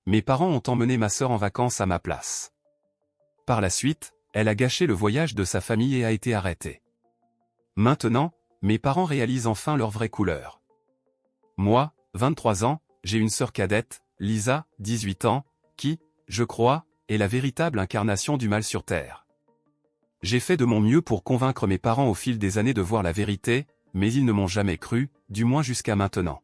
Mes parents ont emmené ma sœur en vacances à ma place. Par la suite, elle a gâché le voyage de sa famille et a été arrêtée. Maintenant, mes parents réalisent enfin leur vraie couleur. Moi, 23 ans, j'ai une sœur cadette, Lisa, 18 ans, qui, je crois, est la véritable incarnation du mal sur Terre. J'ai fait de mon mieux pour convaincre mes parents au fil des années de voir la vérité, mais ils ne m'ont jamais cru, du moins jusqu'à maintenant.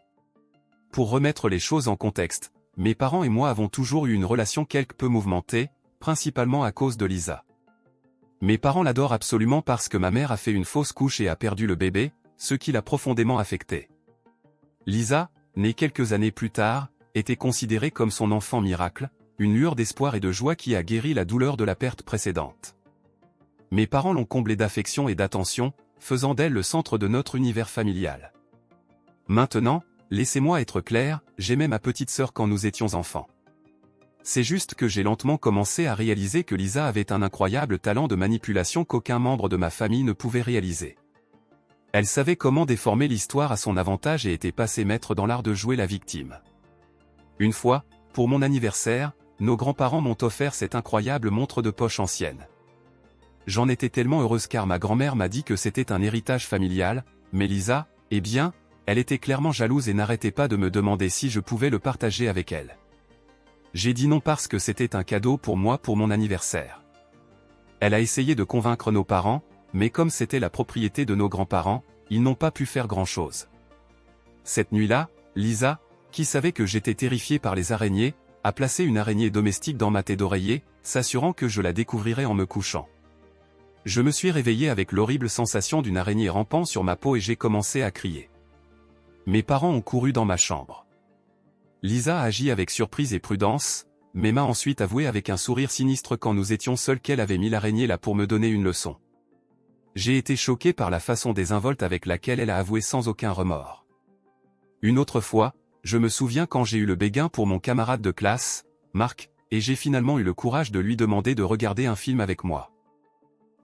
Pour remettre les choses en contexte, mes parents et moi avons toujours eu une relation quelque peu mouvementée, principalement à cause de Lisa. Mes parents l'adorent absolument parce que ma mère a fait une fausse couche et a perdu le bébé, ce qui l'a profondément affecté. Lisa, née quelques années plus tard, était considérée comme son enfant miracle, une lueur d'espoir et de joie qui a guéri la douleur de la perte précédente. Mes parents l'ont comblée d'affection et d'attention, faisant d'elle le centre de notre univers familial. Maintenant, laissez-moi être clair, j'aimais ma petite sœur quand nous étions enfants. C'est juste que j'ai lentement commencé à réaliser que Lisa avait un incroyable talent de manipulation qu'aucun membre de ma famille ne pouvait réaliser. Elle savait comment déformer l'histoire à son avantage et était passée maître dans l'art de jouer la victime. Une fois, pour mon anniversaire, nos grands-parents m'ont offert cette incroyable montre de poche ancienne. J'en étais tellement heureuse car ma grand-mère m'a dit que c'était un héritage familial, mais Lisa, eh bien, elle était clairement jalouse et n'arrêtait pas de me demander si je pouvais le partager avec elle. J'ai dit non parce que c'était un cadeau pour moi pour mon anniversaire. Elle a essayé de convaincre nos parents, mais comme c'était la propriété de nos grands-parents, ils n'ont pas pu faire grand-chose. Cette nuit-là, Lisa, qui savait que j'étais terrifié par les araignées, a placé une araignée domestique dans ma tête d'oreiller, s'assurant que je la découvrirais en me couchant. Je me suis réveillé avec l'horrible sensation d'une araignée rampant sur ma peau et j'ai commencé à crier. Mes parents ont couru dans ma chambre. Lisa a agi avec surprise et prudence, mais m'a ensuite avoué avec un sourire sinistre quand nous étions seuls qu'elle avait mis l'araignée là pour me donner une leçon. J'ai été choqué par la façon désinvolte avec laquelle elle a avoué sans aucun remords. Une autre fois, je me souviens quand j'ai eu le béguin pour mon camarade de classe, Marc, et j'ai finalement eu le courage de lui demander de regarder un film avec moi.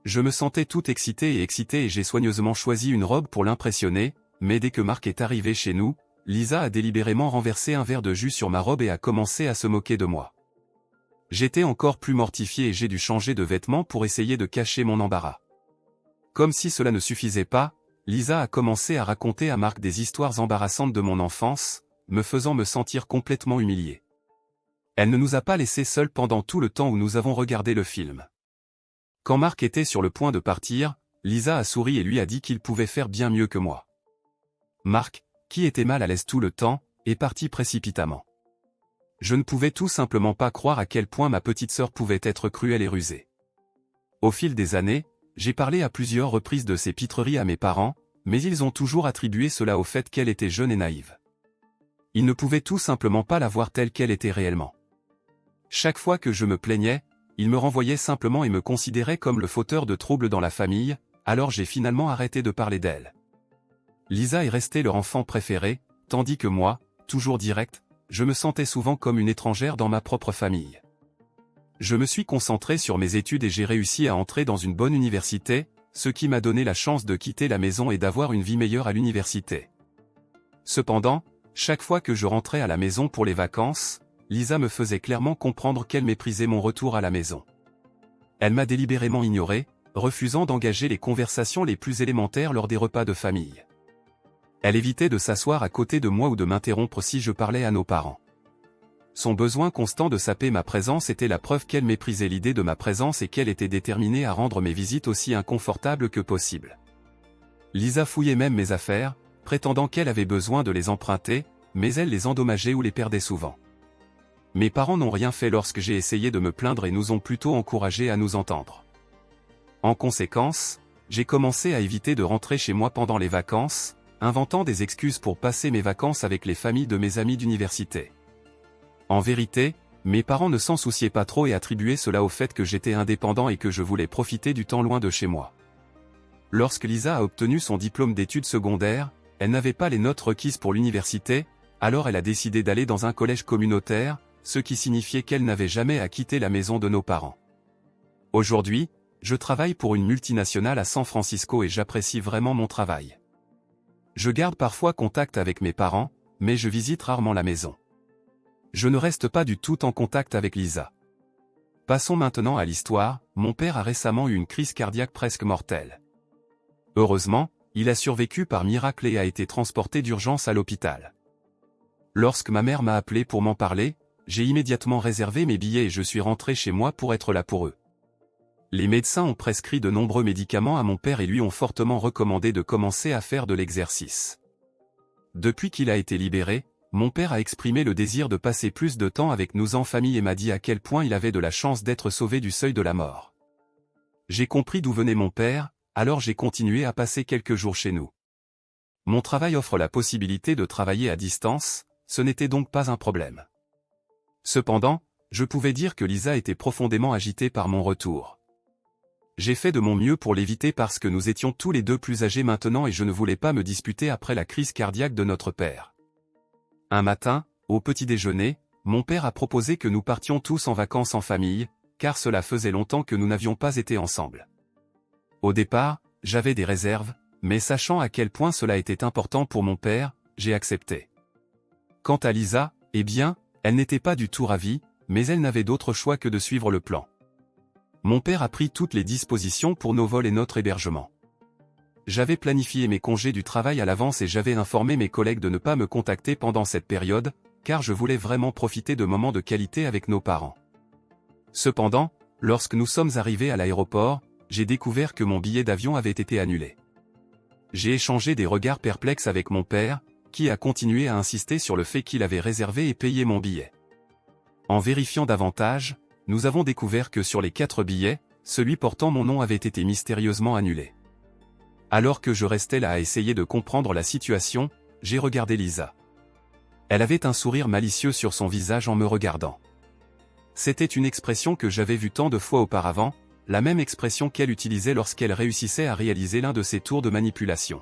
Je me sentais tout excité et j'ai soigneusement choisi une robe pour l'impressionner, mais dès que Marc est arrivé chez nous, Lisa a délibérément renversé un verre de jus sur ma robe et a commencé à se moquer de moi. J'étais encore plus mortifié et j'ai dû changer de vêtements pour essayer de cacher mon embarras. Comme si cela ne suffisait pas, Lisa a commencé à raconter à Marc des histoires embarrassantes de mon enfance, me faisant me sentir complètement humilié. Elle ne nous a pas laissés seuls pendant tout le temps où nous avons regardé le film. Quand Marc était sur le point de partir, Lisa a souri et lui a dit qu'il pouvait faire bien mieux que moi. Marc, qui était mal à l'aise tout le temps, est parti précipitamment. Je ne pouvais tout simplement pas croire à quel point ma petite sœur pouvait être cruelle et rusée. Au fil des années, j'ai parlé à plusieurs reprises de ces pitreries à mes parents, mais ils ont toujours attribué cela au fait qu'elle était jeune et naïve. Ils ne pouvaient tout simplement pas la voir telle qu'elle était réellement. Chaque fois que je me plaignais, ils me renvoyaient simplement et me considéraient comme le fauteur de troubles dans la famille, alors j'ai finalement arrêté de parler d'elle. Lisa est restée leur enfant préféré, tandis que moi, toujours direct, je me sentais souvent comme une étrangère dans ma propre famille. Je me suis concentré sur mes études et j'ai réussi à entrer dans une bonne université, ce qui m'a donné la chance de quitter la maison et d'avoir une vie meilleure à l'université. Cependant, chaque fois que je rentrais à la maison pour les vacances, Lisa me faisait clairement comprendre qu'elle méprisait mon retour à la maison. Elle m'a délibérément ignoré, refusant d'engager les conversations les plus élémentaires lors des repas de famille. Elle évitait de s'asseoir à côté de moi ou de m'interrompre si je parlais à nos parents. Son besoin constant de saper ma présence était la preuve qu'elle méprisait l'idée de ma présence et qu'elle était déterminée à rendre mes visites aussi inconfortables que possible. Lisa fouillait même mes affaires, prétendant qu'elle avait besoin de les emprunter, mais elle les endommageait ou les perdait souvent. Mes parents n'ont rien fait lorsque j'ai essayé de me plaindre et nous ont plutôt encouragés à nous entendre. En conséquence, j'ai commencé à éviter de rentrer chez moi pendant les vacances, inventant des excuses pour passer mes vacances avec les familles de mes amis d'université. En vérité, mes parents ne s'en souciaient pas trop et attribuaient cela au fait que j'étais indépendant et que je voulais profiter du temps loin de chez moi. Lorsque Lisa a obtenu son diplôme d'études secondaires, elle n'avait pas les notes requises pour l'université, alors elle a décidé d'aller dans un collège communautaire, ce qui signifiait qu'elle n'avait jamais à quitter la maison de nos parents. Aujourd'hui, je travaille pour une multinationale à San Francisco et j'apprécie vraiment mon travail. Je garde parfois contact avec mes parents, mais je visite rarement la maison. Je ne reste pas du tout en contact avec Lisa. Passons maintenant à l'histoire. Mon père a récemment eu une crise cardiaque presque mortelle. Heureusement, il a survécu par miracle et a été transporté d'urgence à l'hôpital. Lorsque ma mère m'a appelé pour m'en parler, j'ai immédiatement réservé mes billets et je suis rentré chez moi pour être là pour eux. Les médecins ont prescrit de nombreux médicaments à mon père et lui ont fortement recommandé de commencer à faire de l'exercice. Depuis qu'il a été libéré, mon père a exprimé le désir de passer plus de temps avec nous en famille et m'a dit à quel point il avait de la chance d'être sauvé du seuil de la mort. J'ai compris d'où venait mon père, alors j'ai continué à passer quelques jours chez nous. Mon travail offre la possibilité de travailler à distance, ce n'était donc pas un problème. Cependant, je pouvais dire que Lisa était profondément agitée par mon retour. J'ai fait de mon mieux pour l'éviter parce que nous étions tous les deux plus âgés maintenant et je ne voulais pas me disputer après la crise cardiaque de notre père. Un matin, au petit déjeuner, mon père a proposé que nous partions tous en vacances en famille, car cela faisait longtemps que nous n'avions pas été ensemble. Au départ, j'avais des réserves, mais sachant à quel point cela était important pour mon père, j'ai accepté. Quant à Lisa, eh bien, elle n'était pas du tout ravie, mais elle n'avait d'autre choix que de suivre le plan. Mon père a pris toutes les dispositions pour nos vols et notre hébergement. J'avais planifié mes congés du travail à l'avance et j'avais informé mes collègues de ne pas me contacter pendant cette période, car je voulais vraiment profiter de moments de qualité avec nos parents. Cependant, lorsque nous sommes arrivés à l'aéroport, j'ai découvert que mon billet d'avion avait été annulé. J'ai échangé des regards perplexes avec mon père, qui a continué à insister sur le fait qu'il avait réservé et payé mon billet. En vérifiant davantage, nous avons découvert que sur les 4 billets, celui portant mon nom avait été mystérieusement annulé. Alors que je restais là à essayer de comprendre la situation, j'ai regardé Lisa. Elle avait un sourire malicieux sur son visage en me regardant. C'était une expression que j'avais vue tant de fois auparavant, la même expression qu'elle utilisait lorsqu'elle réussissait à réaliser l'un de ses tours de manipulation.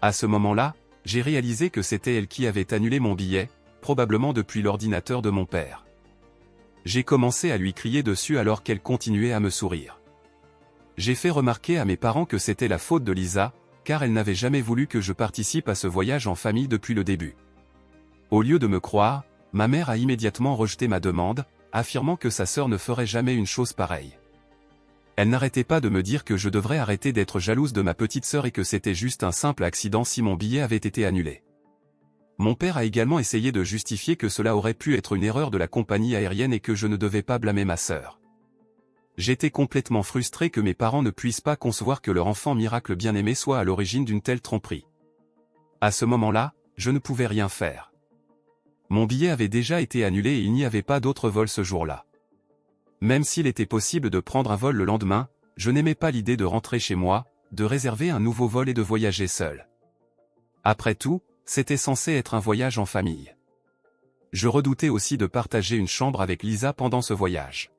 À ce moment-là, j'ai réalisé que c'était elle qui avait annulé mon billet, probablement depuis l'ordinateur de mon père. J'ai commencé à lui crier dessus alors qu'elle continuait à me sourire. J'ai fait remarquer à mes parents que c'était la faute de Lisa, car elle n'avait jamais voulu que je participe à ce voyage en famille depuis le début. Au lieu de me croire, ma mère a immédiatement rejeté ma demande, affirmant que sa sœur ne ferait jamais une chose pareille. Elle n'arrêtait pas de me dire que je devrais arrêter d'être jalouse de ma petite sœur et que c'était juste un simple accident si mon billet avait été annulé. Mon père a également essayé de justifier que cela aurait pu être une erreur de la compagnie aérienne et que je ne devais pas blâmer ma sœur. J'étais complètement frustré que mes parents ne puissent pas concevoir que leur enfant miracle bien-aimé soit à l'origine d'une telle tromperie. À ce moment-là, je ne pouvais rien faire. Mon billet avait déjà été annulé et il n'y avait pas d'autre vol ce jour-là. Même s'il était possible de prendre un vol le lendemain, je n'aimais pas l'idée de rentrer chez moi, de réserver un nouveau vol et de voyager seul. Après tout, c'était censé être un voyage en famille. Je redoutais aussi de partager une chambre avec Lisa pendant ce voyage.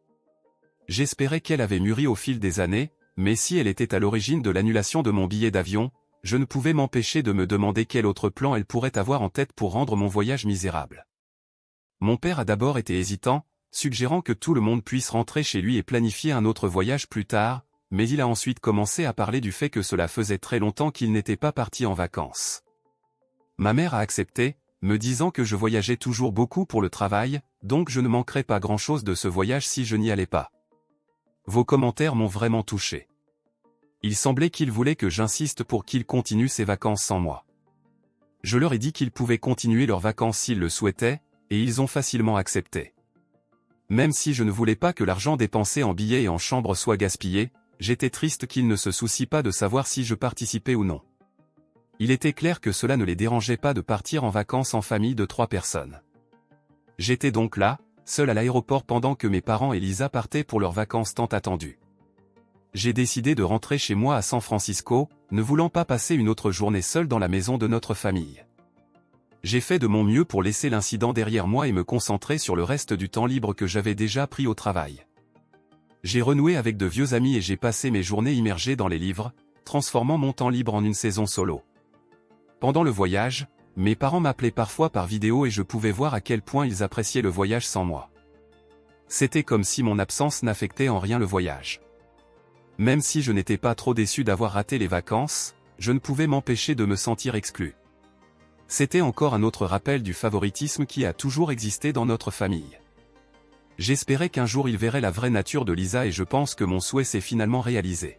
J'espérais qu'elle avait mûri au fil des années, mais si elle était à l'origine de l'annulation de mon billet d'avion, je ne pouvais m'empêcher de me demander quel autre plan elle pourrait avoir en tête pour rendre mon voyage misérable. Mon père a d'abord été hésitant, suggérant que tout le monde puisse rentrer chez lui et planifier un autre voyage plus tard, mais il a ensuite commencé à parler du fait que cela faisait très longtemps qu'il n'était pas parti en vacances. Ma mère a accepté, me disant que je voyageais toujours beaucoup pour le travail, donc je ne manquerais pas grand-chose de ce voyage si je n'y allais pas. Vos commentaires m'ont vraiment touché. Il semblait qu'ils voulaient que j'insiste pour qu'ils continuent ses vacances sans moi. Je leur ai dit qu'ils pouvaient continuer leurs vacances s'ils le souhaitaient, et ils ont facilement accepté. Même si je ne voulais pas que l'argent dépensé en billets et en chambre soit gaspillé, j'étais triste qu'ils ne se soucient pas de savoir si je participais ou non. Il était clair que cela ne les dérangeait pas de partir en vacances en famille de 3 personnes. J'étais donc là, seul à l'aéroport pendant que mes parents et Lisa partaient pour leurs vacances tant attendues. J'ai décidé de rentrer chez moi à San Francisco, ne voulant pas passer une autre journée seul dans la maison de notre famille. J'ai fait de mon mieux pour laisser l'incident derrière moi et me concentrer sur le reste du temps libre que j'avais déjà pris au travail. J'ai renoué avec de vieux amis et j'ai passé mes journées immergées dans les livres, transformant mon temps libre en une saison solo. Pendant le voyage, mes parents m'appelaient parfois par vidéo et je pouvais voir à quel point ils appréciaient le voyage sans moi. C'était comme si mon absence n'affectait en rien le voyage. Même si je n'étais pas trop déçu d'avoir raté les vacances, je ne pouvais m'empêcher de me sentir exclu. C'était encore un autre rappel du favoritisme qui a toujours existé dans notre famille. J'espérais qu'un jour il verrait la vraie nature de Lisa et je pense que mon souhait s'est finalement réalisé.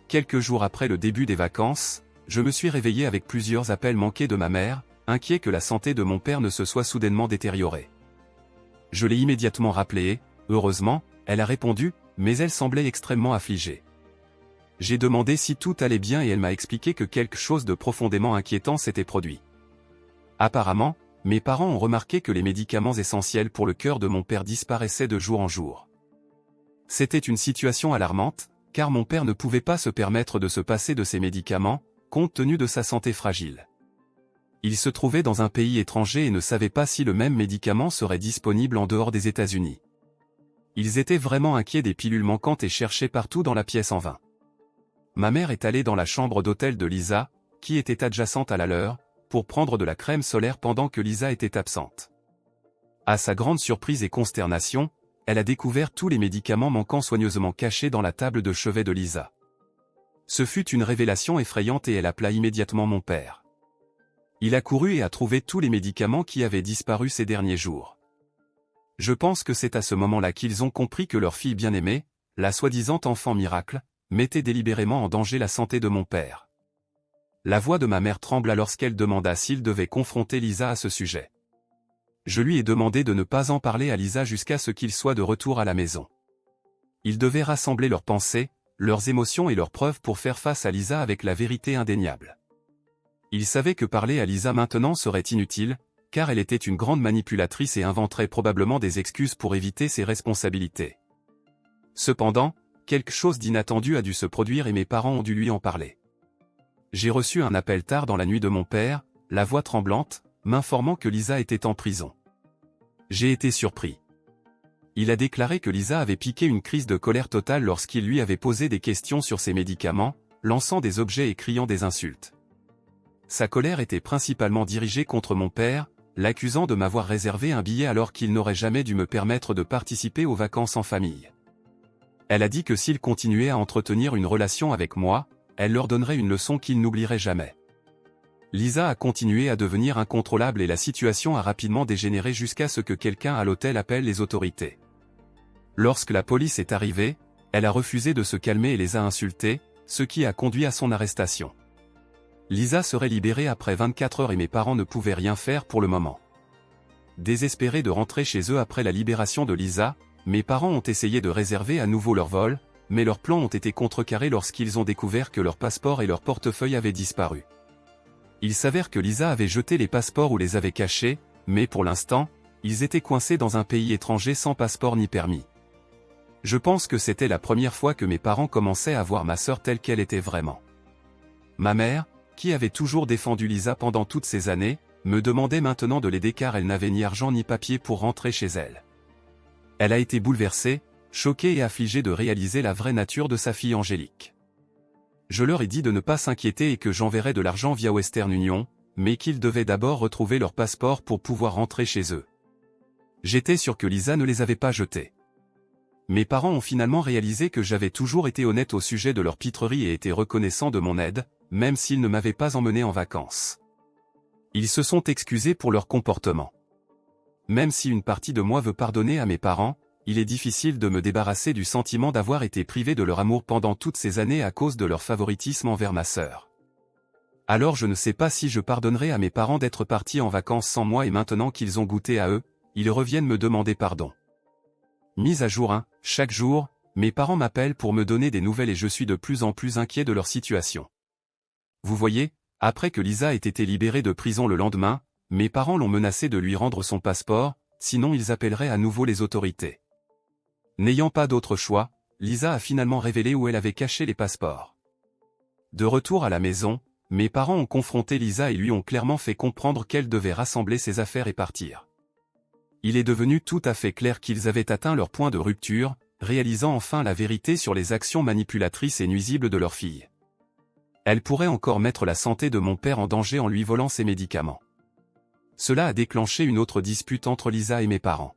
Quelques jours après le début des vacances, je me suis réveillé avec plusieurs appels manqués de ma mère, inquiet que la santé de mon père ne se soit soudainement détériorée. Je l'ai immédiatement rappelée et, heureusement, elle a répondu, mais elle semblait extrêmement affligée. J'ai demandé si tout allait bien et elle m'a expliqué que quelque chose de profondément inquiétant s'était produit. Apparemment, mes parents ont remarqué que les médicaments essentiels pour le cœur de mon père disparaissaient de jour en jour. C'était une situation alarmante, car mon père ne pouvait pas se permettre de se passer de ces médicaments, compte tenu de sa santé fragile. Il se trouvait dans un pays étranger et ne savait pas si le même médicament serait disponible en dehors des États-Unis. Ils étaient vraiment inquiets des pilules manquantes et cherchaient partout dans la pièce en vain. Ma mère est allée dans la chambre d'hôtel de Lisa, qui était adjacente à la leur, pour prendre de la crème solaire pendant que Lisa était absente. À sa grande surprise et consternation, elle a découvert tous les médicaments manquants soigneusement cachés dans la table de chevet de Lisa. Ce fut une révélation effrayante et elle appela immédiatement mon père. Il a couru et a trouvé tous les médicaments qui avaient disparu ces derniers jours. Je pense que c'est à ce moment-là qu'ils ont compris que leur fille bien-aimée, la soi-disant enfant miracle, mettait délibérément en danger la santé de mon père. La voix de ma mère trembla lorsqu'elle demanda s'il devait confronter Lisa à ce sujet. Je lui ai demandé de ne pas en parler à Lisa jusqu'à ce qu'il soit de retour à la maison. Ils devaient rassembler leurs pensées, leurs émotions et leurs preuves pour faire face à Lisa avec la vérité indéniable. Ils savaient que parler à Lisa maintenant serait inutile, car elle était une grande manipulatrice et inventerait probablement des excuses pour éviter ses responsabilités. Cependant, quelque chose d'inattendu a dû se produire et mes parents ont dû lui en parler. J'ai reçu un appel tard dans la nuit de mon père, la voix tremblante, m'informant que Lisa était en prison. J'ai été surpris. Il a déclaré que Lisa avait piqué une crise de colère totale lorsqu'il lui avait posé des questions sur ses médicaments, lançant des objets et criant des insultes. Sa colère était principalement dirigée contre mon père, l'accusant de m'avoir réservé un billet alors qu'il n'aurait jamais dû me permettre de participer aux vacances en famille. Elle a dit que s'il continuait à entretenir une relation avec moi, elle leur donnerait une leçon qu'ils n'oublieraient jamais. Lisa a continué à devenir incontrôlable et la situation a rapidement dégénéré jusqu'à ce que quelqu'un à l'hôtel appelle les autorités. Lorsque la police est arrivée, elle a refusé de se calmer et les a insultés, ce qui a conduit à son arrestation. Lisa serait libérée après 24 heures et mes parents ne pouvaient rien faire pour le moment. Désespérés de rentrer chez eux après la libération de Lisa, mes parents ont essayé de réserver à nouveau leur vol, mais leurs plans ont été contrecarrés lorsqu'ils ont découvert que leur passeport et leur portefeuille avaient disparu. Il s'avère que Lisa avait jeté les passeports ou les avait cachés, mais pour l'instant, ils étaient coincés dans un pays étranger sans passeport ni permis. Je pense que c'était la première fois que mes parents commençaient à voir ma sœur telle qu'elle était vraiment. Ma mère, qui avait toujours défendu Lisa pendant toutes ces années, me demandait maintenant de l'aider car elle n'avait ni argent ni papier pour rentrer chez elle. Elle a été bouleversée, choquée et affligée de réaliser la vraie nature de sa fille Angélique. Je leur ai dit de ne pas s'inquiéter et que j'enverrais de l'argent via Western Union, mais qu'ils devaient d'abord retrouver leur passeport pour pouvoir rentrer chez eux. J'étais sûr que Lisa ne les avait pas jetés. Mes parents ont finalement réalisé que j'avais toujours été honnête au sujet de leur pitrerie et été reconnaissant de mon aide, même s'ils ne m'avaient pas emmené en vacances. Ils se sont excusés pour leur comportement. Même si une partie de moi veut pardonner à mes parents, il est difficile de me débarrasser du sentiment d'avoir été privé de leur amour pendant toutes ces années à cause de leur favoritisme envers ma sœur. Alors je ne sais pas si je pardonnerai à mes parents d'être partis en vacances sans moi et maintenant qu'ils ont goûté à eux, ils reviennent me demander pardon. Mise à jour 1, chaque jour, mes parents m'appellent pour me donner des nouvelles et je suis de plus en plus inquiet de leur situation. Vous voyez, après que Lisa ait été libérée de prison le lendemain, mes parents l'ont menacée de lui rendre son passeport, sinon ils appelleraient à nouveau les autorités. N'ayant pas d'autre choix, Lisa a finalement révélé où elle avait caché les passeports. De retour à la maison, mes parents ont confronté Lisa et lui ont clairement fait comprendre qu'elle devait rassembler ses affaires et partir. Il est devenu tout à fait clair qu'ils avaient atteint leur point de rupture, réalisant enfin la vérité sur les actions manipulatrices et nuisibles de leur fille. Elle pourrait encore mettre la santé de mon père en danger en lui volant ses médicaments. Cela a déclenché une autre dispute entre Lisa et mes parents.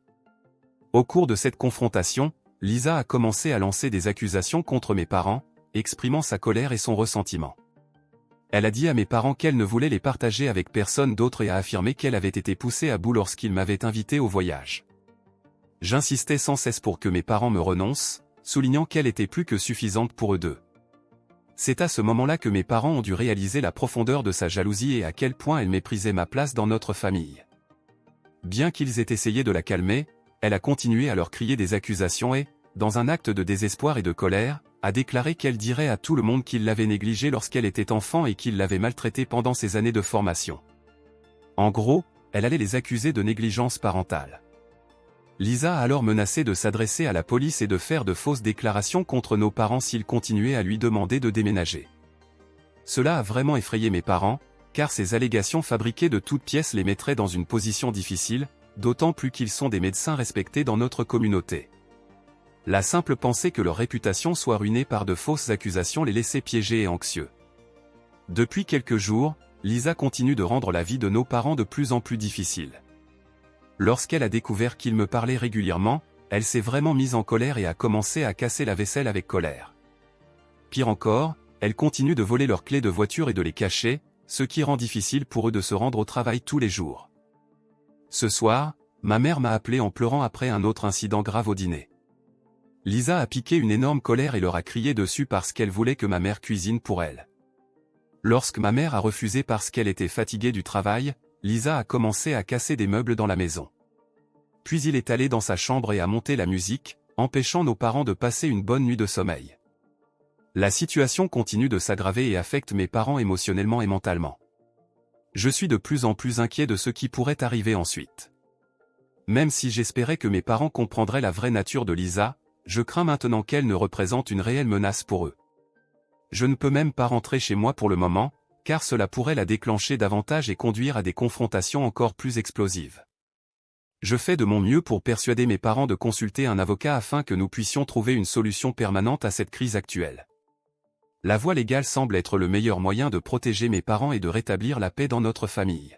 Au cours de cette confrontation, Lisa a commencé à lancer des accusations contre mes parents, exprimant sa colère et son ressentiment. Elle a dit à mes parents qu'elle ne voulait les partager avec personne d'autre et a affirmé qu'elle avait été poussée à bout lorsqu'ils m'avaient invité au voyage. J'insistais sans cesse pour que mes parents me renoncent, soulignant qu'elle était plus que suffisante pour eux deux. C'est à ce moment-là que mes parents ont dû réaliser la profondeur de sa jalousie et à quel point elle méprisait ma place dans notre famille. Bien qu'ils aient essayé de la calmer, elle a continué à leur crier des accusations et, dans un acte de désespoir et de colère, a déclaré qu'elle dirait à tout le monde qu'il l'avait négligée lorsqu'elle était enfant et qu'il l'avait maltraitée pendant ses années de formation. En gros, elle allait les accuser de négligence parentale. Lisa a alors menacé de s'adresser à la police et de faire de fausses déclarations contre nos parents s'ils continuaient à lui demander de déménager. Cela a vraiment effrayé mes parents, car ces allégations fabriquées de toutes pièces les mettraient dans une position difficile, d'autant plus qu'ils sont des médecins respectés dans notre communauté. La simple pensée que leur réputation soit ruinée par de fausses accusations les laissait piégés et anxieux. Depuis quelques jours, Lisa continue de rendre la vie de nos parents de plus en plus difficile. Lorsqu'elle a découvert qu'ils me parlaient régulièrement, elle s'est vraiment mise en colère et a commencé à casser la vaisselle avec colère. Pire encore, elle continue de voler leurs clés de voiture et de les cacher, ce qui rend difficile pour eux de se rendre au travail tous les jours. Ce soir, ma mère m'a appelé en pleurant après un autre incident grave au dîner. Lisa a piqué une énorme colère et leur a crié dessus parce qu'elle voulait que ma mère cuisine pour elle. Lorsque ma mère a refusé parce qu'elle était fatiguée du travail, Lisa a commencé à casser des meubles dans la maison. Puis il est allé dans sa chambre et a monté la musique, empêchant nos parents de passer une bonne nuit de sommeil. La situation continue de s'aggraver et affecte mes parents émotionnellement et mentalement. Je suis de plus en plus inquiet de ce qui pourrait arriver ensuite. Même si j'espérais que mes parents comprendraient la vraie nature de Lisa, je crains maintenant qu'elle ne représente une réelle menace pour eux. Je ne peux même pas rentrer chez moi pour le moment, car cela pourrait la déclencher davantage et conduire à des confrontations encore plus explosives. Je fais de mon mieux pour persuader mes parents de consulter un avocat afin que nous puissions trouver une solution permanente à cette crise actuelle. La voie légale semble être le meilleur moyen de protéger mes parents et de rétablir la paix dans notre famille.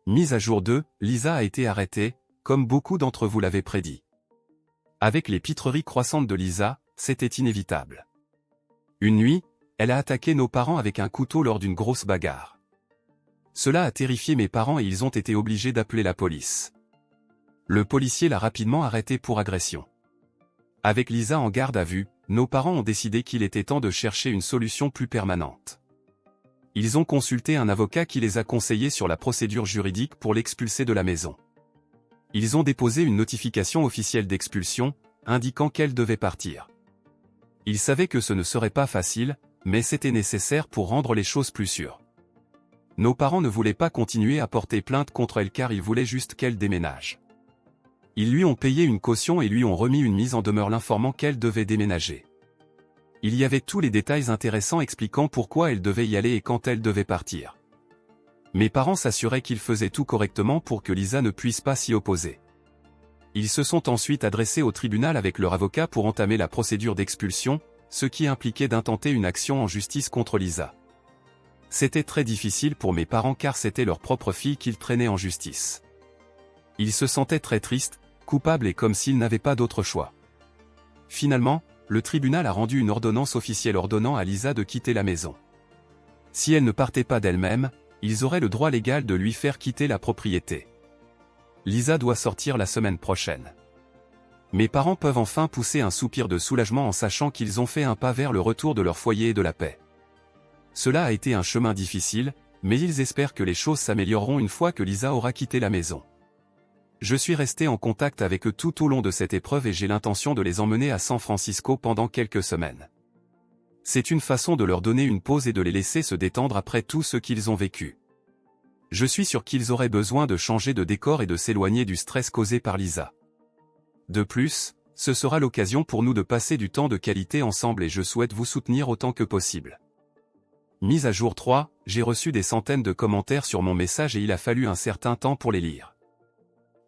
Mise à jour 2, Lisa a été arrêtée, comme beaucoup d'entre vous l'avaient prédit. Avec les pitreries croissantes de Lisa, c'était inévitable. Une nuit, elle a attaqué nos parents avec un couteau lors d'une grosse bagarre. Cela a terrifié mes parents et ils ont été obligés d'appeler la police. Le policier l'a rapidement arrêtée pour agression. Avec Lisa en garde à vue, nos parents ont décidé qu'il était temps de chercher une solution plus permanente. Ils ont consulté un avocat qui les a conseillés sur la procédure juridique pour l'expulser de la maison. Ils ont déposé une notification officielle d'expulsion, indiquant qu'elle devait partir. Ils savaient que ce ne serait pas facile, mais c'était nécessaire pour rendre les choses plus sûres. Nos parents ne voulaient pas continuer à porter plainte contre elle car ils voulaient juste qu'elle déménage. Ils lui ont payé une caution et lui ont remis une mise en demeure l'informant qu'elle devait déménager. Il y avait tous les détails intéressants expliquant pourquoi elle devait y aller et quand elle devait partir. Mes parents s'assuraient qu'ils faisaient tout correctement pour que Lisa ne puisse pas s'y opposer. Ils se sont ensuite adressés au tribunal avec leur avocat pour entamer la procédure d'expulsion, ce qui impliquait d'intenter une action en justice contre Lisa. C'était très difficile pour mes parents car c'était leur propre fille qu'ils traînaient en justice. Ils se sentaient très tristes, coupables et comme s'ils n'avaient pas d'autre choix. Finalement, le tribunal a rendu une ordonnance officielle ordonnant à Lisa de quitter la maison. Si elle ne partait pas d'elle-même, ils auraient le droit légal de lui faire quitter la propriété. Lisa doit sortir la semaine prochaine. Mes parents peuvent enfin pousser un soupir de soulagement en sachant qu'ils ont fait un pas vers le retour de leur foyer et de la paix. Cela a été un chemin difficile, mais ils espèrent que les choses s'amélioreront une fois que Lisa aura quitté la maison. Je suis resté en contact avec eux tout au long de cette épreuve et j'ai l'intention de les emmener à San Francisco pendant quelques semaines. C'est une façon de leur donner une pause et de les laisser se détendre après tout ce qu'ils ont vécu. Je suis sûr qu'ils auraient besoin de changer de décor et de s'éloigner du stress causé par Lisa. De plus, ce sera l'occasion pour nous de passer du temps de qualité ensemble et je souhaite vous soutenir autant que possible. Mise à jour 3, j'ai reçu des centaines de commentaires sur mon message et il a fallu un certain temps pour les lire.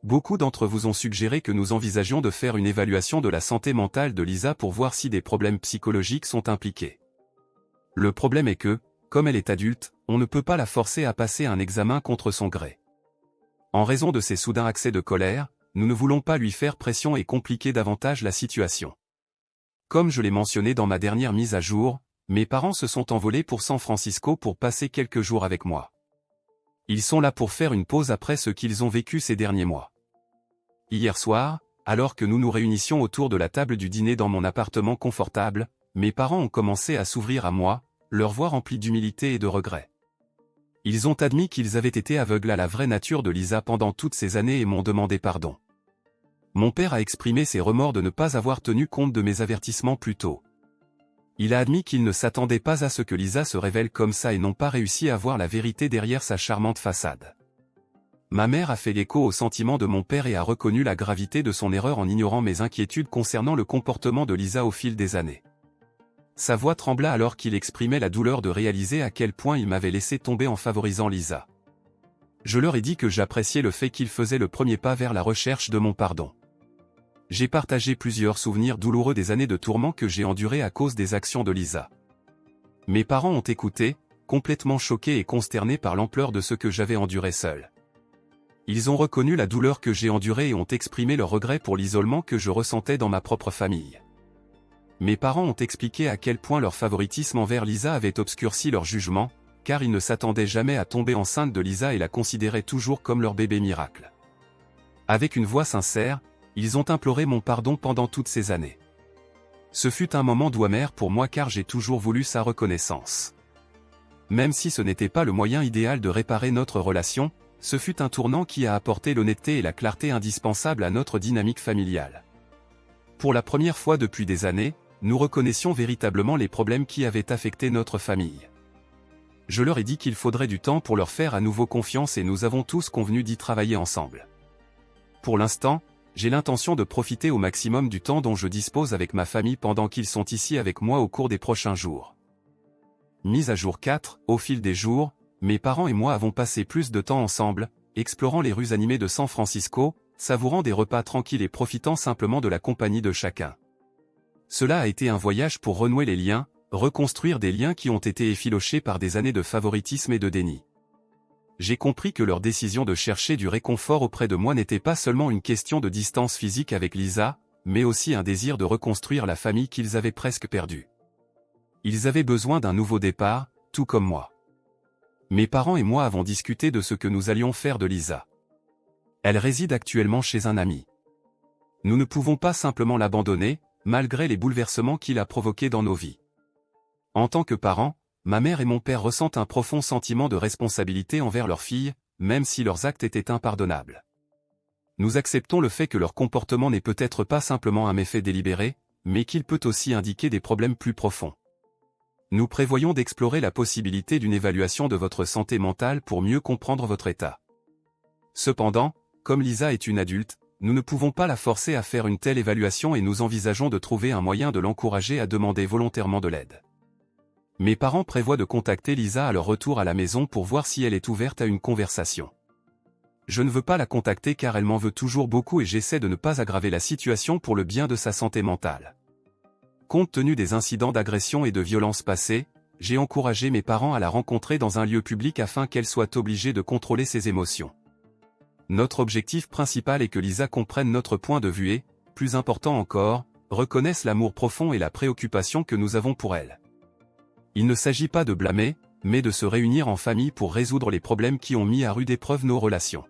Beaucoup d'entre vous ont suggéré que nous envisagions de faire une évaluation de la santé mentale de Lisa pour voir si des problèmes psychologiques sont impliqués. Le problème est que, comme elle est adulte, on ne peut pas la forcer à passer un examen contre son gré. En raison de ses soudains accès de colère, nous ne voulons pas lui faire pression et compliquer davantage la situation. Comme je l'ai mentionné dans ma dernière mise à jour, mes parents se sont envolés pour San Francisco pour passer quelques jours avec moi. Ils sont là pour faire une pause après ce qu'ils ont vécu ces derniers mois. Hier soir, alors que nous nous réunissions autour de la table du dîner dans mon appartement confortable, mes parents ont commencé à s'ouvrir à moi, leur voix remplie d'humilité et de regret. Ils ont admis qu'ils avaient été aveugles à la vraie nature de Lisa pendant toutes ces années et m'ont demandé pardon. Mon père a exprimé ses remords de ne pas avoir tenu compte de mes avertissements plus tôt. Il a admis qu'il ne s'attendait pas à ce que Lisa se révèle comme ça et n'ont pas réussi à voir la vérité derrière sa charmante façade. Ma mère a fait l'écho aux sentiments de mon père et a reconnu la gravité de son erreur en ignorant mes inquiétudes concernant le comportement de Lisa au fil des années. Sa voix trembla alors qu'il exprimait la douleur de réaliser à quel point il m'avait laissé tomber en favorisant Lisa. Je leur ai dit que j'appréciais le fait qu'ils faisaient le premier pas vers la recherche de mon pardon. J'ai partagé plusieurs souvenirs douloureux des années de tourments que j'ai endurés à cause des actions de Lisa. Mes parents ont écouté, complètement choqués et consternés par l'ampleur de ce que j'avais enduré seul. Ils ont reconnu la douleur que j'ai endurée et ont exprimé leur regret pour l'isolement que je ressentais dans ma propre famille. Mes parents ont expliqué à quel point leur favoritisme envers Lisa avait obscurci leur jugement, car ils ne s'attendaient jamais à tomber enceinte de Lisa et la considéraient toujours comme leur bébé miracle. Avec une voix sincère, ils ont imploré mon pardon pendant toutes ces années. Ce fut un moment doux amer pour moi car j'ai toujours voulu sa reconnaissance. Même si ce n'était pas le moyen idéal de réparer notre relation, ce fut un tournant qui a apporté l'honnêteté et la clarté indispensables à notre dynamique familiale. Pour la première fois depuis des années, nous reconnaissions véritablement les problèmes qui avaient affecté notre famille. Je leur ai dit qu'il faudrait du temps pour leur faire à nouveau confiance et nous avons tous convenu d'y travailler ensemble. Pour l'instant, j'ai l'intention de profiter au maximum du temps dont je dispose avec ma famille pendant qu'ils sont ici avec moi au cours des prochains jours. Mise à jour 4, au fil des jours, mes parents et moi avons passé plus de temps ensemble, explorant les rues animées de San Francisco, savourant des repas tranquilles et profitant simplement de la compagnie de chacun. Cela a été un voyage pour renouer les liens, reconstruire des liens qui ont été effilochés par des années de favoritisme et de déni. J'ai compris que leur décision de chercher du réconfort auprès de moi n'était pas seulement une question de distance physique avec Lisa, mais aussi un désir de reconstruire la famille qu'ils avaient presque perdue. Ils avaient besoin d'un nouveau départ, tout comme moi. Mes parents et moi avons discuté de ce que nous allions faire de Lisa. Elle réside actuellement chez un ami. Nous ne pouvons pas simplement l'abandonner, malgré les bouleversements qu'il a provoqués dans nos vies. En tant que parents, ma mère et mon père ressentent un profond sentiment de responsabilité envers leur fille, même si leurs actes étaient impardonnables. Nous acceptons le fait que leur comportement n'est peut-être pas simplement un méfait délibéré, mais qu'il peut aussi indiquer des problèmes plus profonds. Nous prévoyons d'explorer la possibilité d'une évaluation de votre santé mentale pour mieux comprendre votre état. Cependant, comme Lisa est une adulte, nous ne pouvons pas la forcer à faire une telle évaluation et nous envisageons de trouver un moyen de l'encourager à demander volontairement de l'aide. Mes parents prévoient de contacter Lisa à leur retour à la maison pour voir si elle est ouverte à une conversation. Je ne veux pas la contacter car elle m'en veut toujours beaucoup et j'essaie de ne pas aggraver la situation pour le bien de sa santé mentale. Compte tenu des incidents d'agression et de violence passés, j'ai encouragé mes parents à la rencontrer dans un lieu public afin qu'elle soit obligée de contrôler ses émotions. Notre objectif principal est que Lisa comprenne notre point de vue et, plus important encore, reconnaisse l'amour profond et la préoccupation que nous avons pour elle. Il ne s'agit pas de blâmer, mais de se réunir en famille pour résoudre les problèmes qui ont mis à rude épreuve nos relations.